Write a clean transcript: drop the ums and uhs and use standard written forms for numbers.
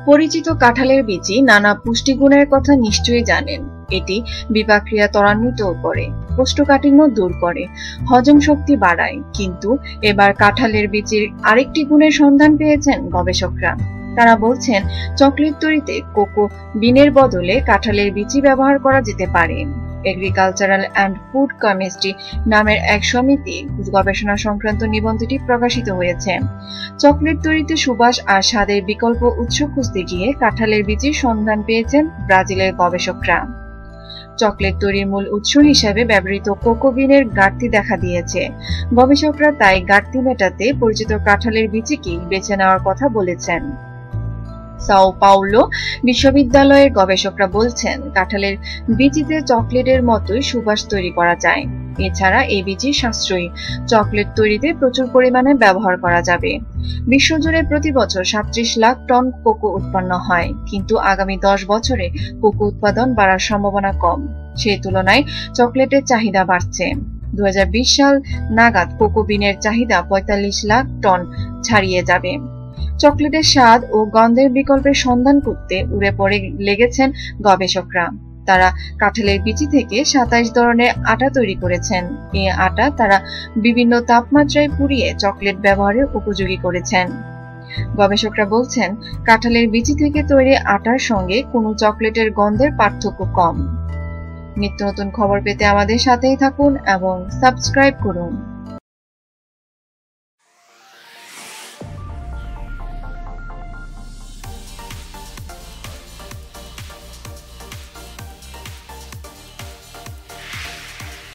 পরিচিত কাঁঠালের বীজই নানা পুষ্টিগুণের কথা নিশ্চয়ই জানেন। এটি বিপাকক্রিয়া ত্বরান্বিত করে, কোষ্ঠকাঠিন্য দূর করে, হজম শক্তি বাড়ায়। কিন্তু এবার কাঁঠালের বীজের আরেকটি গুণের সন্ধান পেয়েছেন গবেষকরা। তারা বলছেন চকলেট তৈরিতে কোকো বিনের বদলে কাঁঠালের বীজই ব্যবহার করা যেতে পারে। এগ্রিকালচারাল অ্যান্ড ফুড কেমিস্ট্রি নামের এক সমিতি গবেষণা সংক্রান্ত নিবন্ধটি প্রকাশিত হয়েছে। চকলেট তৈরিতে সুবাস আর স্বাদের বিকল্প উৎস খুঁজতে গিয়ে কাঁঠালের বীজের সন্ধান পেয়েছেন ব্রাজিলের গবেষকরা। চকলেট তৈরির মূল উৎস হিসাবে ব্যবহৃত কোকো বিনের ঘাটতি দেখা দিয়েছে। গবেষকরা তাই ঘাটতি মেটাতে পরিচিত কাঁঠালের বীজকেই বেছে নেওয়ার কথা বলেছেন। সাও পাউলো বিশ্ববিদ্যালয়ের গবেষকরা বলছেন কাঁঠালের বীজিতে চকলেটের মতোই সুবাস তৈরি করা যায়। এছাড়া এই বীজই সাশ্রয়ী, চকলেট তৈরিতে প্রচুর পরিমাণে ব্যবহার করা যাবে। বিশ্বজুড়ে প্রতি বছর ৩৭ লাখ টন কোকো উৎপন্ন হয়, কিন্তু আগামী 10 বছরে কোকো উৎপাদন বাড়ার সম্ভাবনা কম। সেই তুলনায় চকলেটের চাহিদা বাড়ছে। 2020 সাল নাগাদ কোকো বিনের চাহিদা 45 লাখ টন ছাড়িয়ে যাবে। চকলেটের স্বাদ ও গন্ধের বিকল্পের সন্ধান করতে উড়ে পড়ে লেগেছেন গবেষকরা। তারা কাঁঠালের বীজি থেকে 27 ধরনের আটা তৈরি করেছেন। এই আটা তারা বিভিন্ন তাপমাত্রায় পুড়িয়ে চকলেট ব্যবহারের উপযোগী করেছেন। গবেষকরা বলছেন কাঁঠালের বীজি থেকে তৈরি আটার সঙ্গে কোনো চকলেটের গন্ধের পার্থক্য কম। নিত্য নতুন খবর পেতে আমাদের সাথেই থাকুন এবং সাবস্ক্রাইব করুন।